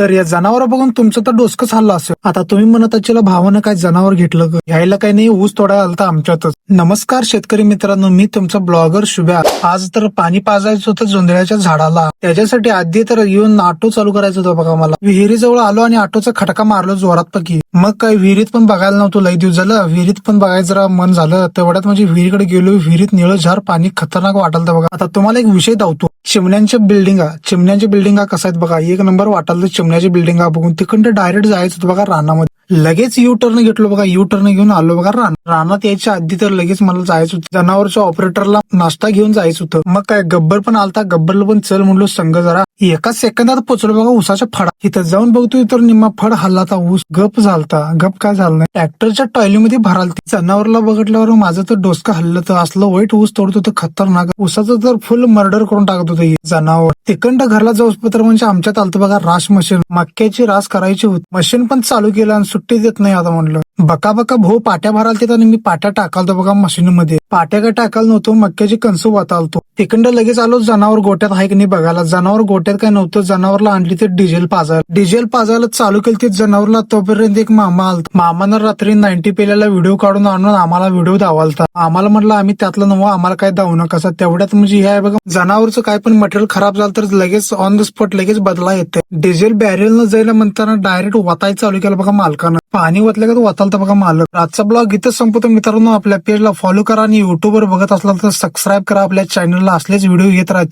तर या जनावर बघून तुमचं तर डोसकंच हल्लं असेल. आता तुम्ही म्हणत असेल भावानं काय जनावर घेतलं ग, यायला काही नाही, ऊस तोडायला आलता आमच्यातच. नमस्कार शेतकरी मित्रांनो, मी तुमचा ब्लॉगर शुभ्या. आज तर पाणी पाजायचं होतं जोंधळ्याच्या झाडाला. त्याच्यासाठी आधी तर येऊन ऑटो चालू करायचं होतं बघा मला. विहिरीजवळ आलो आणि ऑटोचा खटका मारलो जोरात पैकी. मग काय विहिरीत पण बघायला नव्हतं, लई दिवस झालं विहिरीत पण बघायचं जरा मन झालं. तेवढ्यात म्हणजे विहिरीकडे गेलो, विहिरीत निळं झार पाणी खतरनाक वाटाल बघा. आता तुम्हाला एक विषय धावतो, चिमण्यांच्या बिल्डिंगा कसा आहेत बघा, एक नंबर वाटाल चिमण्याच्या बिल्डिंगा बघून. तिकडे डायरेक्ट जायचं होतं बघा रानामध्ये. लगेच यू टर्न घेतलो बघा, यू टर्न घेऊन आलो बघा रानात यायच्या आधी तर लगेच मला जायचं होतं जनावरच्या ऑपरेटरला नाश्ता घेऊन जायचं होतं. मग काय गब्बर पण आलता, गब्बरला पण चल म्हणलो संघ जरा. एका सेकंदात पोचलो बघा ऊसाच्या फडा. इथं जाऊन बघतोय तर निम्मा फड हल्लाता, ऊस गप झालता. गप काय झालं नाही, ट्रॅक्टरच्या टॉयलीमध्ये भरालती. जनावरला बघितल्यावर माझं तर डोसकं हल्लं. तर असलं वाईट ऊस तोडत होतं खतरनाक. ऊसाचं तर फुल मर्डर करून टाकत होतं जनावर. तिकंड घरला जाऊस पत्र म्हणजे आमच्यात आलतं बघा रास मशीन. मक्याची रास करायची होती, मशीन पण चालू केलं आणि सुट्टी देत नाही आता म्हणलं. बका भाऊ पाट्या भरालते आणि मी पाट्या टाकालतो बघा मशीन मध्ये. पाट्या काय टाकायला नव्हतो, मक्याची कणसं वातालतो. तिकंड लगेच आलो जनावर गोट्यात आहे की नाही बघायला. जनावर गोट्यात काय नव्हतं, जनावरला आणली ते डिझेल पाजायला चालू केली ते जनावरला. तोपर्यंत एक मामा आलता. मामानं रात्री 90 पेल्याला व्हिडिओ काढून आणून आम्हाला व्हिडिओ दावालता. आम्हाला म्हटलं आम्ही त्यातलं नव्हतं, आम्हाला काय दावू नका. तेवढ्यात म्हणजे हे आहे बघा, जनावरचं काय पण मटेरियल खराब झालं तर लगेच ऑन द स्पॉट लगेच बदला येते. डिझेल बॅरेल न जायला म्हणताना डायरेक्ट वतायला चालू केलं बघा मालकानं. पाणी वतलं का वाचालता बघा मालक. आजचा ब्लॉग इथंच संपतो मित्रांनो. आपल्या पेजला फॉलो करा आणि युट्यूबवर बघत असला तर सबस्क्राईब करा. आपल्या चॅनलला असलेच व्हिडिओ येत राहतील.